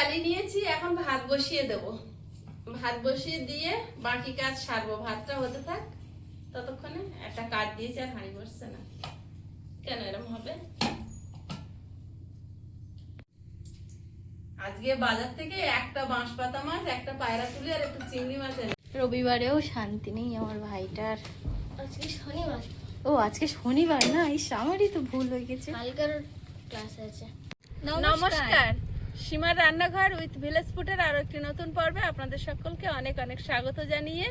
জ্বালিয়ে নিয়েছি, এখন ভাত বসিয়ে দেব। ভাত বসিয়ে দিয়ে বাকি কাজ সারবো। ভাতটা হতে থাক, ততক্ষণে একটা কাঠ দিয়েছি আর হাঁড়ি বসছে না, কেন এরকম হবে? আজকে বাজার থেকে একটা বাঁশপাতা মাছ, একটা পায়রা তুলি আর একটু চিংড়ি মাছ এনে। রবিবারেও শান্তি নেই আমার ভাইটার। আজকে শনিবার। ও আজকে শনিবার না, এই আমারই তো ভুল হয়ে গেছে। কালকের ক্লাস আছে। নমস্কার, সীমার রান্নাঘর উইথ ভিলেজ ফুডের আরো একটি নতুন পর্বে আপনাদের সকলকে অনেক অনেক স্বাগত জানিয়ে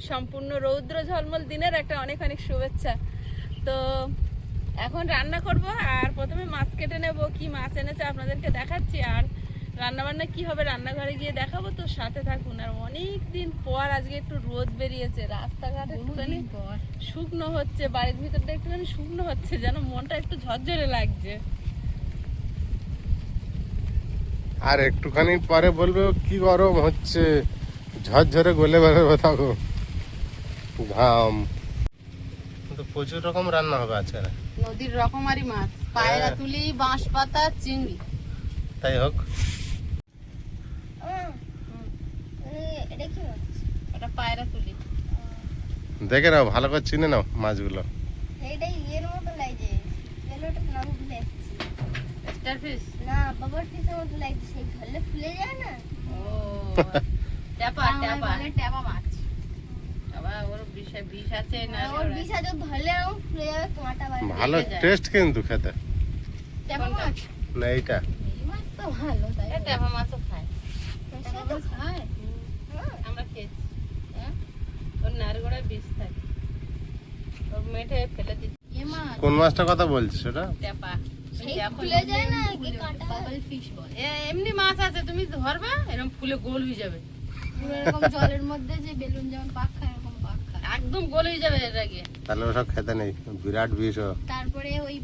সম্পূর্ণ রৌদ্র ঝলমল দিনের একটা অনেক অনেক শুভেচ্ছা। তো এখন রান্না করব, আর প্রথমে মাছ কেটে নেব। কি মাছ এনেছে আপনাদেরকে দেখাচ্ছি, আর রান্নাবান্না কি হবে রান্নাঘরে গিয়ে দেখাবো। তো সাথে থাকুন। আর অনেক দিন পর আজকে একটু রোদ বেরিয়েছে, রাস্তাঘাট একটুখানি শুকনো হচ্ছে, বাড়ির ভিতরটা একটুখানি শুকনো হচ্ছে, যেন মনটা একটু ঝরঝরে লাগছে। আর একটুখানি পরে বলবে কি গরম হচ্ছে, ঝরঝরে গলে বেরোবে থাকো ঘাম। কিন্তু প্রচুর রকম রান্না হবে আজকে। নদীর রকমারি মাছ, পায়রা তুলি, বাঁশপাতা, চিংড়ি। তাই হোক, এটা কি মাছ? ওটা পায়রা তুলি। দেখে নাও, ভালো করে চিনে নাও মাছগুলো। এইটাই এর মতো লাগছে। এলোটার নাম ভুলে যাচ্ছি। স্টার ফিশ না, বাবার পিসের মতো লাগছে। সেই ধরলে ফুলে যায় না? ও ট্যাপা ট্যাপা ট্যাপা মাছ। বাবা ওর বিষ আছে না? ওর বিষ আছে, ধরলে এরকম ফুলে যাবে, কাঁটা বার। ভালো টেস্ট কিন্তু খেতে। ট্যাপা মাছ? না এইটা এই মাছ তো ভালো, তাই এটা ট্যাপা মাছও খায়। সে তো খায়, আমরা খেয়েছি। হ্যাঁ, ওর নারগোড়ায় বিষ থাকে, ওর মেঠে ফেলে দিচ্ছি। এ মাছ কোন মাছটার কথা বলছিস ওটা? ট্যাপা। সেই ফুলে যায় না, কি কাঁটা বাবল ফিশ বলে। এমনি মাছ আছে, তুমি ধরবা এরকম ফুলে গোল হয়ে যাবে, পুরো এরকম জলের মধ্যে যে বেলুন যেমন পাক খায় এরকম পাক খায়। একদম গোল হয়ে যাবে এর আগে। তাহলে ওসব খেতে নেই, বিরাট বিষ ও। তারপরে ওই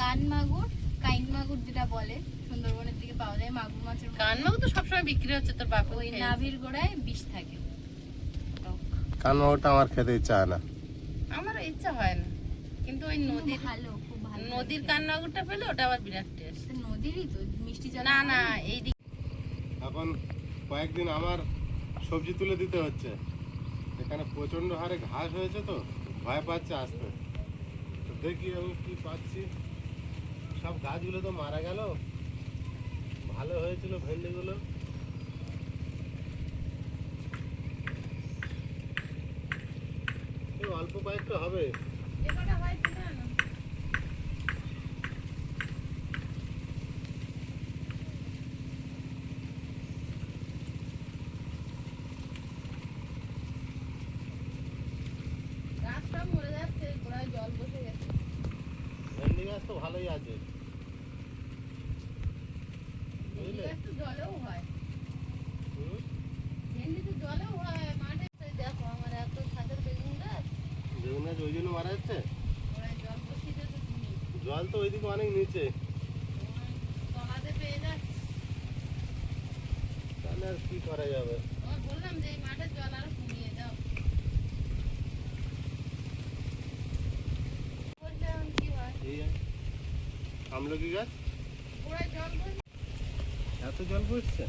কান মাগুর, কাইন মাগুর যেটা বলে, সুন্দরবনের দিকে পাওয়া যায় মাগুর মাছের মতো। কানমাগু তো সবসময় বিক্রি হচ্ছে, তোর বাপ ওই নাভির গোড়ায় বিষ থাকে। কারণ ওটা আমার খেতে ইচ্ছা হয় না। আমার ইচ্ছা হয় না, কিন্তু ওই নদীর ভালো, খুব ভালো। নদীর কানমাগুরটা পেলে ওটা আবার বিরাট টেস্ট। তো নদীরই তো মিষ্টি জল। না না, এই দিক এখন কয়েকদিন আমার সবজি তুলে দিতে হচ্ছে, এখানে প্রচন্ড হারে ঘাস হয়েছে, তো ভয় পাচ্ছে আসতে। তো দেখি আমি কি পাচ্ছি। সব গাছগুলো তো মারা গেল, ভালো হয়েছিল ভেন্ডিগুলো। এই অল্প কয়েকটা হবে। গাছ সব মরে যাচ্ছে, গোড়ায় জল বসে গেছে। ভেন্ডি গাছ তো ভালোই আছে, ভেন্ডি গাছ তো জলেও হয়, হুম? ভেন্ডি তো জলেও হয় মাঠে। দেখো আমার এত ছাদের বেগুন গাছ, বেগুন গাছ ওই জন্য মারা যাচ্ছে। গোড়ায় জল বসিয়ে দিয়েছে তুমি, জল তো ওইদিকে অনেক নিচে, তলাতে পেয়ে যাচ্ছে। তাহলে আর কি করা যাবে। তোমার বললাম যে এই মাঠের জল আরো কমিয়ে দাও। বলছে এখন কি হয়, এই আমলকি গাছ গোড়ায় জল বসে, এত জল পড়ছে,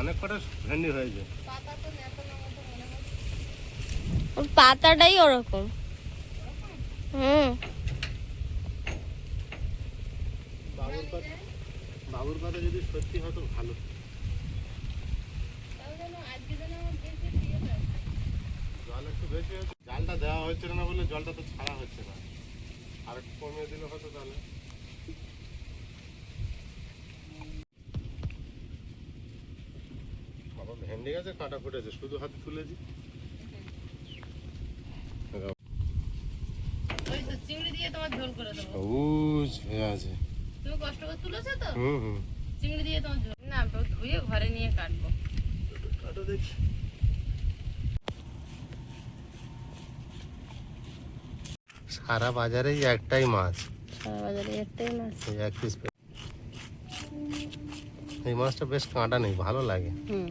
অনেক কটা ভেন্ডি হয়েছে। পাতা তো নেতানোর মতো মনে হচ্ছে। ওর পাতাটাই ওরকম। হুম। বাবুর কথা যদি সত্যি হতো ভালো। তাও যেন আজকে যেন আমার বেশি দিয়ে দেয়। জল একটু বেশি হচ্ছে, জালটা দেওয়া হচ্ছে না বলে জলটা তো ছাড়া হচ্ছে না। আর একটু কমিয়ে দিলে হতো তাহলে। বাবা ভেন্ডি গাছে কাঁটা ফুটেছে, শুধু হাতে তুলেছি। ওই তো চিংড়ি দিয়ে তোমার ঝোল করে দেবো। সবুজ হয়ে আছে। তুমি কষ্ট করে তুলেছো তো, হুম হুম। চিংড়ি দিয়ে তোমার ঝোল না, ধুয়ে ঘরে নিয়ে কাটবো। কাটো দেখি। সারা বাজারেই একটাই মাছ, সারা বাজারে একটাই মাছ। এই এক পিস। এই মাছটা বেশ কাঁটা নেই, ভালো লাগে। হুম,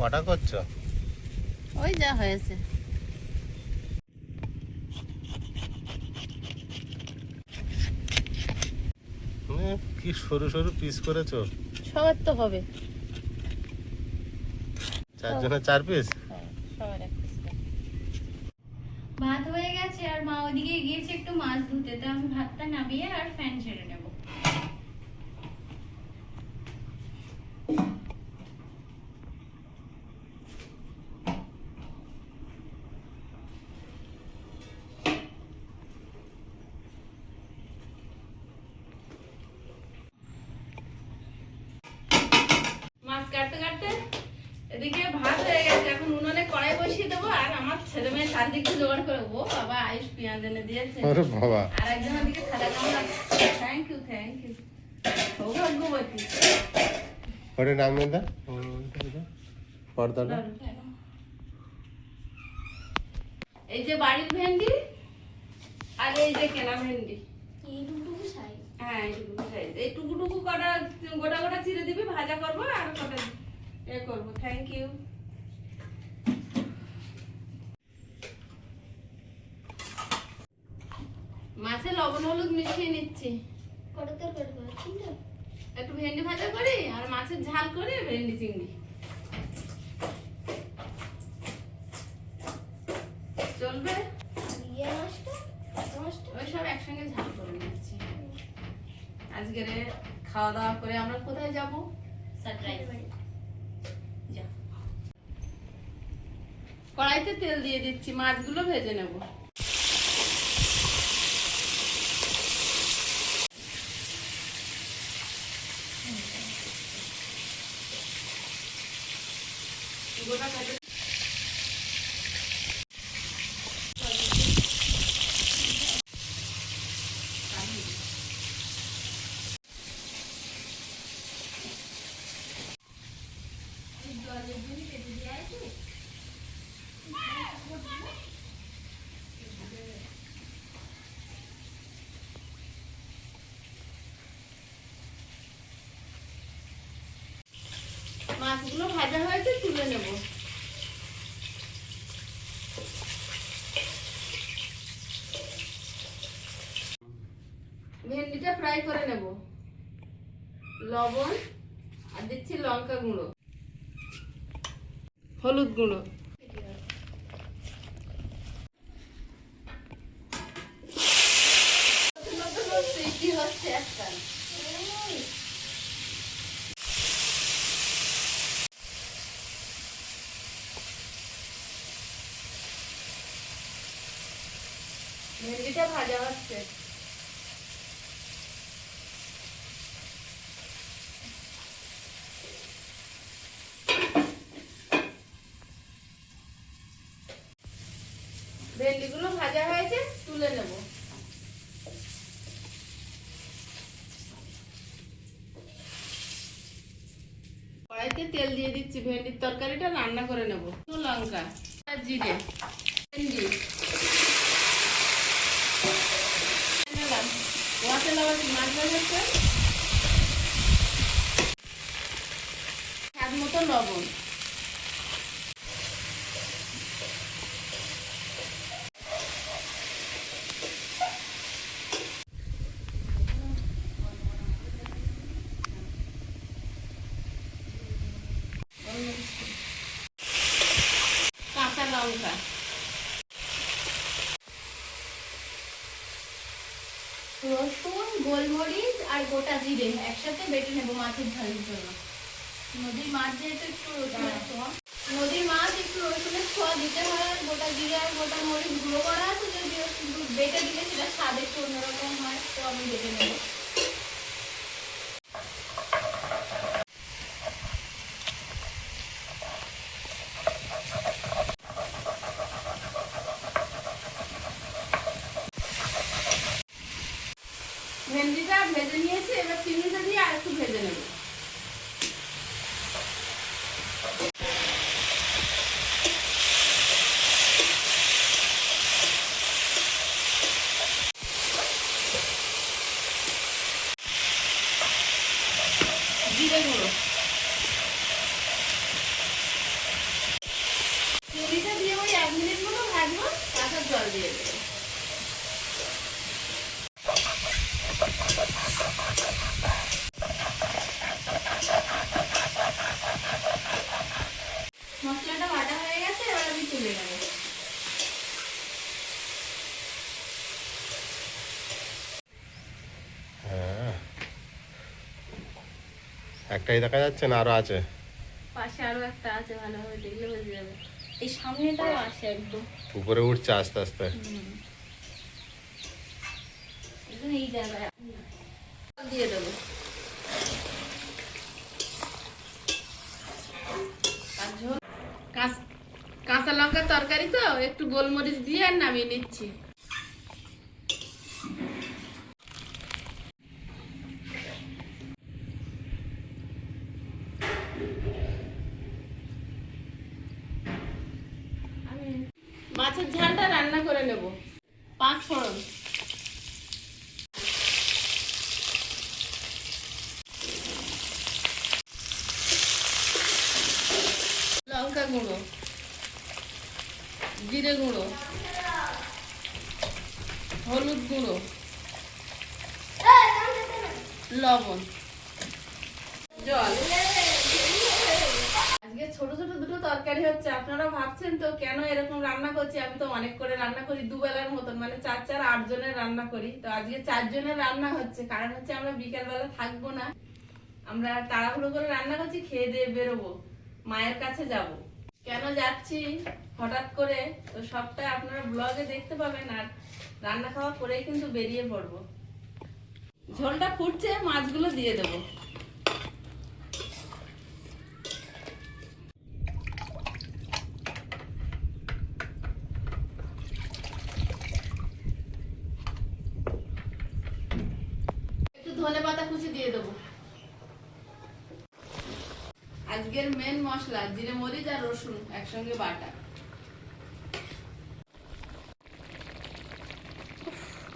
কটা করছো? ওই যা হয়েছে। কি সরু সরু পিস করেছো। সবার তো হবে। 4 জনের 4 পিস। সবার এক piece করে। ভাত হয়ে গেছে আর মা ওদিকে গিয়েছে একটু মাছ ধুতে, তো আমি ভাতটা নামিয়ে আর ফ্যান ছেড়ে নেব। মাছ কাটতে কাটতে এদিকে ভাত হয়ে গেছে, এখন উনুনে কড়াই বসিয়ে দেবো আর আমার ছেলে মেয়ে চারদিকে জোগাড় করে। ও বাবা, আয়ুষ পেঁয়াজ এনে দিয়েছে। আরে বাবা, আর একজন ওদিকে খাতা কামড়া। থ্যাংক ইউ সৌভাগ্যবতী। ওরে নামিয়ে দাও পর্দাটা। এই যে বাড়ির ভেন্ডি আর এই যে কেনা ভেন্ডি। এইটুকু সাইজ। হ্যাঁ, এইটুকু সাইজ। এই টুকু কটা গোটা গোটা চিড়ে দিবি, ভাজা করবো আর কটা এ করবো। Thank you. মাছে লবণ হলুদ মিশিয়ে নিচ্ছি। কটা তরকারি করে চিন্তা একটু ভেন্ডি ভাজা করি আর মাছের ঝাল করে ভেন্ডি চিংড়ি। চলবে? ইয়ে মাছটা ওই সব একসঙ্গে ঝাল করে নিচ্ছি। আজকের খাওয়া দাওয়া করে আমরা কোথায় যাব? সারপ্রাইজ। যা। কড়াইতে তেল দিয়ে দিচ্ছি, মাছগুলো ভেজে নেব। গোটা কাটে মাছগুলো ভাজা হয়েছে, তুলে নেব। ভেন্ডিটা ফ্রাই করে নেব। লবণ আর দিচ্ছি লঙ্কা গুঁড়ো, হলুদ গুঁড়ো। কি হচ্ছে একটা ভেন্ডিটা ভাজা হচ্ছে। ভেন্ডিগুলো ভাজা হয়েছে, তুলে নেব। কড়াইতে তেল দিয়ে দিচ্ছি, ভেন্ডির তরকারিটা রান্না করে নেব। লঙ্কা আর জিরে, ভেন্ডি ওয়াটার লাগাচ্ছি, মাছ ভাজাচ্ছে, স্বাদ মতো লবণ। কাঁচা লঙ্কা, রসুন, গোলমরিচ আর গোটা জিরে একসাথে বেটে নেবো মাছের ঝালের জন্য। নদীর মাছ যেহেতু একটু রসুনের ছোঁয়া, নদীর মাছ একটু রসুনের ছোঁয়া দিতে হয়। আর গোটা জিরে আর গোটা মরিচ গুঁড়ো করা আছে, যদি একটু বেটে দিলে সেটা স্বাদ একটু অন্যরকম হয়, তো আমি বেটে নেবো। ভেন্ডিটা ভেজে নিয়েছি, এবার চিংড়িটা দিয়ে আর একটু ভেজে নেব। জল দিয়ে দেবো। মশলাটা বাটা হয়ে গেছে, এবার আমি তুলে নেবো। হ্যাঁ, একটাই দেখা যাচ্ছে না আরো আছে? পাশে আরো একটা আছে, ভালোভাবে দেখলে বোঝা যাবে। এই সামনেটাও আছে একদম, উপরে উঠছে আস্তে আস্তে। একদম এই জায়গায় দিয়ে দেবো। আর ঝোল কাঁচা লঙ্কার তরকারি তো একটু গোলমরিচ দিয়ে আর নামিয়ে নিচ্ছি। মাছের ঝালটা রান্না করে নেব। 5 ফোড়ন, লঙ্কা গুঁড়ো, জিরে গুঁড়ো, হলুদ গুঁড়ো, লবণ, জল। আজকে ছোট ছোট দুটো তরকারি হচ্ছে। আপনারা ভাবছেন তো কেন এরকম রান্না করছি? আমি তো অনেক করে রান্না করি, দুবেলার মতন, মানে 4-4 8 জনের রান্না করি। তো আজকে 4 জনের রান্না হচ্ছে, কারণ হচ্ছে আমরা বিকেল বেলা থাকবো না, আমরা তাড়াহুড়ো করে রান্না করছি, খেয়ে দিয়ে বেরোবো, মায়ের কাছে যাব। কেন যাচ্ছি হঠাৎ করে, তো সবটাই আপনারা ব্লগে দেখতে পাবেন। আর রান্না খাওয়া করেই কিন্তু বেরিয়ে পড়বো। ঝোলটা ফুটছে, মাছগুলো দিয়ে দেবো। একটু ধনেপাতা কুচি দিয়ে দেবো। আজকের মেন মশলা জিরে মরিচ আর রসুন একসঙ্গে বাটা।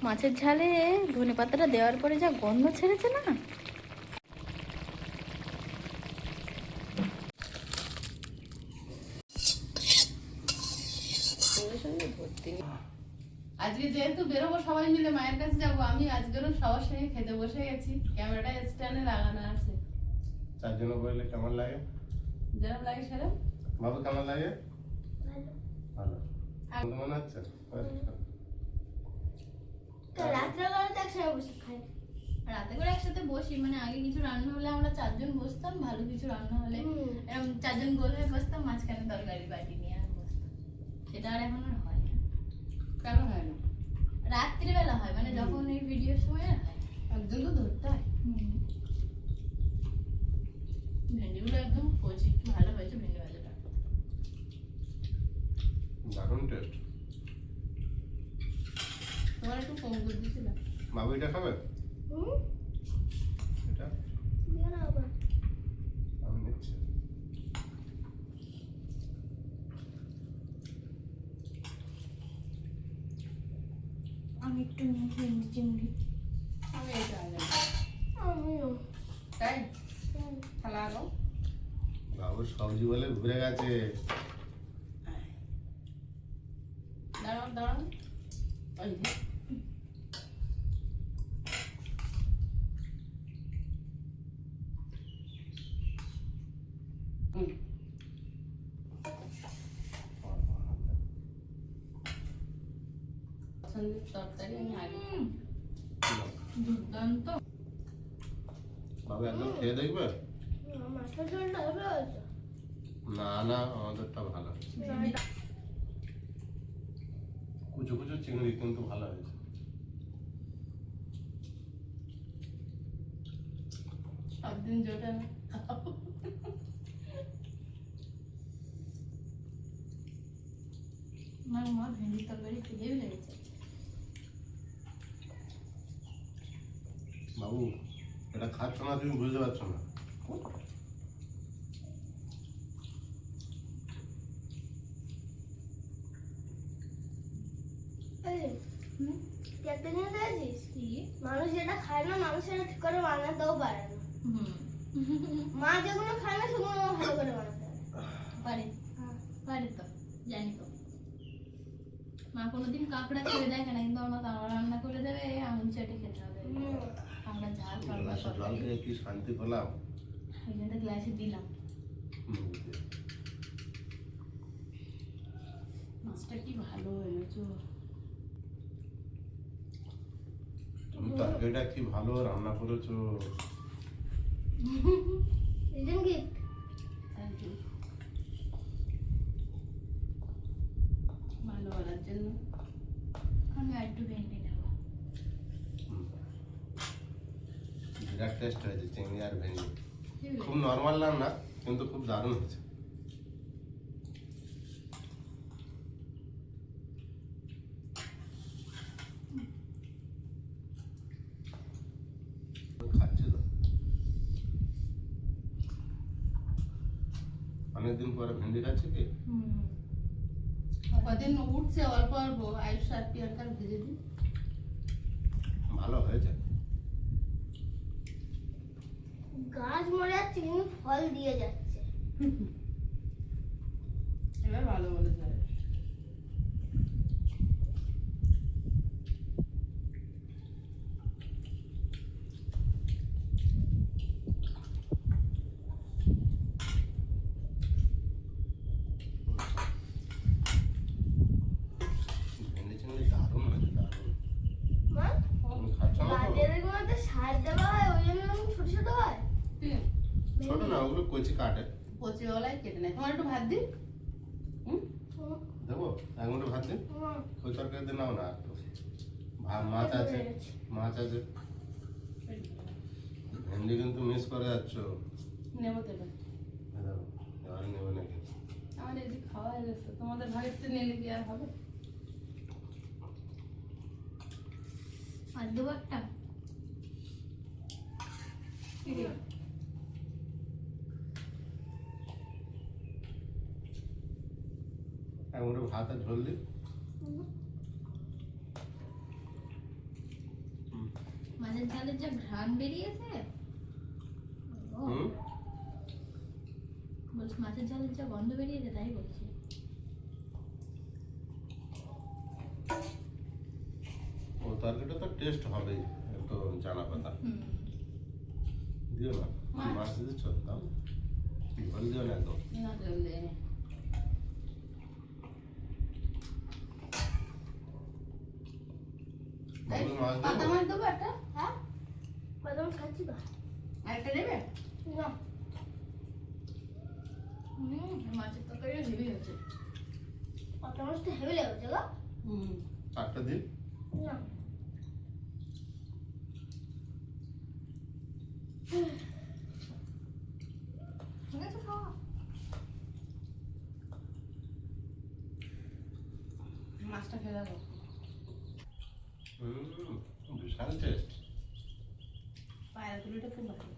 মাছের ঝালে ধনেপাতাটা দেওয়ার পরে যা গন্ধ ছেড়েছে না, আজকে যেহেতু বেরোবো সবাই মিলে মায়ের কাছে যাবো, আমি আজকেরও সবার সঙ্গে খেতে বসে গেছি। ক্যামেরাটা স্ট্যান্ডে লাগানো আছে। 4 জন বললে কেমন লাগে? যেরকম লাগে সেরকম। বাবু কেমন লাগে? ভালো। ভালো মনে হচ্ছে? তো রাত্রেবেলা তো একসাথে বসে খাই। রাতে করে একসাথে বসি, মানে আগে কিছু রান্না হলে আমরা 4 জন বসতাম, ভালো কিছু রান্না হলে এরকম 4 জন গোল হয়ে বসতাম, মাঝখানে তরকারি বাটি নিয়ে আর বসতাম। সেটা আর এখন আর হয় না। কেন হয় না? রাত্রিবেলা হয়, মানে যখন এই ভিডিওর সময় আর হয়। একজন তো ধরতে হয়। ভেন্ডিগুলো একদম কচি, কি ভালো হয়েছে ভেন্ডি ভাজাটা। দারুণ টেস্ট। তোমার একটু কম করে দিয়েছিলাম। বাবু এটা খাবে? এটা দিও না বাবা। আমি নিচ্ছি। আমি একটু নিচে নিচে মুড়ি। আমি এটা আনলাম। আমিও। তাই থালা আনো। বাবু সবজি বলে ঘুরে গেছে। দাঁড়াও দাঁড়াও, ওই যে। পছন্দের তরকারি আমি আগে দুর্দান্ত। বাবু একদম খেয়ে দেখবে? মাছের ঝোলটা ভালো হয়েছে। না না, আমাদেরটা ভালো। কুচো কুচো চিংড়ি কিন্তু ভালো হয়েছে। সব দিন জোটে না। আমার মা ভেন্ডির তরকারি খেয়েই লেগেছে। বাবু এটা খাচ্ছ না, তুমি বুঝতে পারছো না। এই, তুই একটা জিনিস দেখেছিস? কি? মানুষ যেটা খায় না, মানুষ সেটা ঠিক করে বানাতেও পারে না। মা যেগুলো খায় না সেগুলো ভালো করে বানাতে পারে। পারে হ্যাঁ। পারে তো, জানি তো। মা কোনোদিন কাঁকড়া ছেড়ে দেখে না, কিন্তু আমার কাঁকড়া রান্না করে দেবে, আঙুল চেটে খেতে হবে। কাঁকড়া ঝাল কাঁকড়া গ্লাসে জল খেয়ে কি শান্তি পেলাম। ওই জন্য গ্লাসে দিলাম। মাছটা কি ভালো হয়েছে। তুমি তরকারিটা কি ভালো রান্না করেছো। Return gift. Thank you. ভালো বলার জন্য। আমি একটু ভেঙে নেব। বিরাট টেস্ট হয়েছে চিংড়ি আর ভেন্ডি। খুব নর্মাল রান্না কিন্তু খুব দারুণ হয়েছে। খাচ্ছি তো অনেকদিন পরে ভেন্ডি খাচ্ছি কি। কদিন উঠছে অল্প অল্প, আয়ুষ আর পিয়ারকার ভেজে দিই। ভালো হয়েছে। গাছ মরে যাচ্ছে কিন্তু ফল দিয়ে যাচ্ছে। এবার ভালো বলেছে। ভেন্ডি চিংড়ি দারুণ হয়েছে দারুণ। মা তুমি খাচ্ছ না তো? গাজরের গুলোতে সার দেওয়া হয়, ওই জন্য এরকম ছোট ছোট হয়। ছোট না ওগুলো কচি কাটে। কচিওয়ালায় কেটে নেয়। তোমার একটু ভাত দিই। দেবো এক মুঠো ভাত দিন। হুম, ওই তরকারিতে নাও না একটু। মাছ আছে মাছ আছে। ভেন্ডি কিন্তু মিস করে যাচ্ছ। নেবো তো এবার। এবারে নেবে নাকি। আমার এদিক খাওয়া হয়ে গেছে, তোমাদের ভাগেরটা নিলে কি আর হবে? আর দেবো একটা। এক মুঠো ভাত আর ঝোল দিই। মাছের ঝালের যা ঘ্রাণ বেরিয়েছে। হুম বলছি মাছের ঝালের যা গন্ধ বেরিয়েছে, তাই বলছি। ও তরকারিটা তো টেস্ট হবেই একটু জানা কথা। দিও না মাছ দিচ্ছ দাও ঝোল দিও না একদম। না জল দেয়নি। বাবুর মাছ পাতা দেবো। মাছ দেবো একটা? হ্যাঁ বাদাম খাচ্ছি তো। আর একটা দেবে? না মাছের তরকারিটা হেভি হচ্ছে। কত মাছটা হেভি লেগেছে গো। চারটা দিই। না ঠিক আছে খাওয়া। মাছটা খেয়ে দেখো। বিশাল টেস্ট। পায়ের তুলিটা খুব ভালো।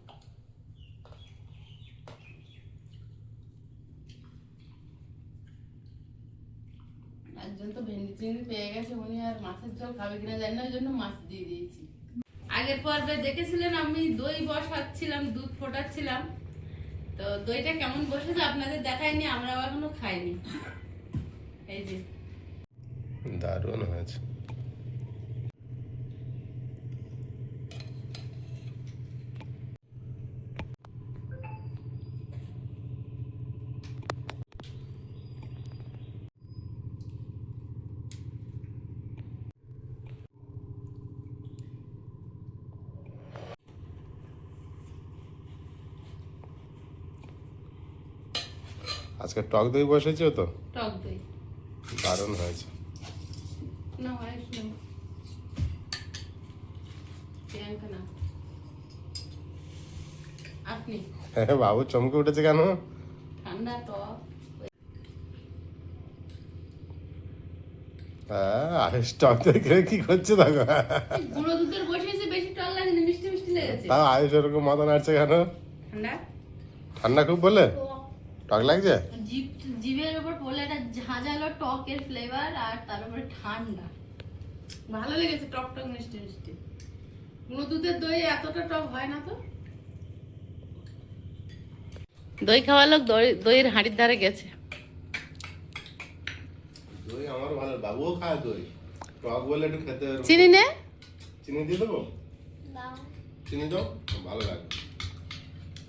একজন তো ভেন্ডি চিংড়ি পেয়ে গেছে, উনি আর মাছের ঝোল খাবে কিনা জানি না, ওই জন্য মাছ দিয়ে দিয়েছি। আগের পর্বে দেখেছিলেন আমি দই বসাচ্ছিলাম, দুধ ফোটাচ্ছিলাম। তো দইটা কেমন বসেছে আপনাদের দেখাইনি, আমরাও এখনো খাইনি। এই যে দারুণ হয়েছে। আজকে টক দই বসেছো তো টক দই দারুণ হয়েছে। না হয় শুনো প্রিয়াঙ্কা না আপনি হ্যাঁ বাবু চমকে উঠেছে কেন? ঠান্ডা টক। হ্যাঁ আরে টক দই খেয়ে কি করছে দেখো। গুঁড়ো দুধের বসিয়েছে, বেশি টক লাগেনি, মিষ্টি মিষ্টি লেগেছে। তাও আয়ুষ এরকম মাথা নাড়ছে কেন? ঠান্ডা ঠান্ডা খুব বলে টক লাগছে। জিভের উপর পড়লে একটা ঝাঁঝালো টকের ফ্লেভার, আর তার উপরে ঠান্ডা, ভালো লেগেছে। টক টক মিষ্টি মিষ্টি। গুঁড়ো দুধের দই এতটা টক হয় না তো। দই খাওয়া লোক দইয়ের হাঁড়ির ধারে গেছে। দই দই আমার ভালো, বাবুও খায় দই, টক বলে একটু খেতে পারবো। চিনি নে, চিনি দিয়ে দেবো? দাও। চিনি দাও, ভালো লাগে।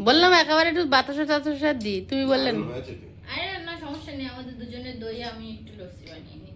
বললাম একেবারে একটু বাতাসা টাতাসা দি, তুমি বললেন দারুণ হয়েছে কি? আরে না সমস্যা নেই, আমাদের দুজনের দই আমি একটু লস্যি বানিয়ে নিই।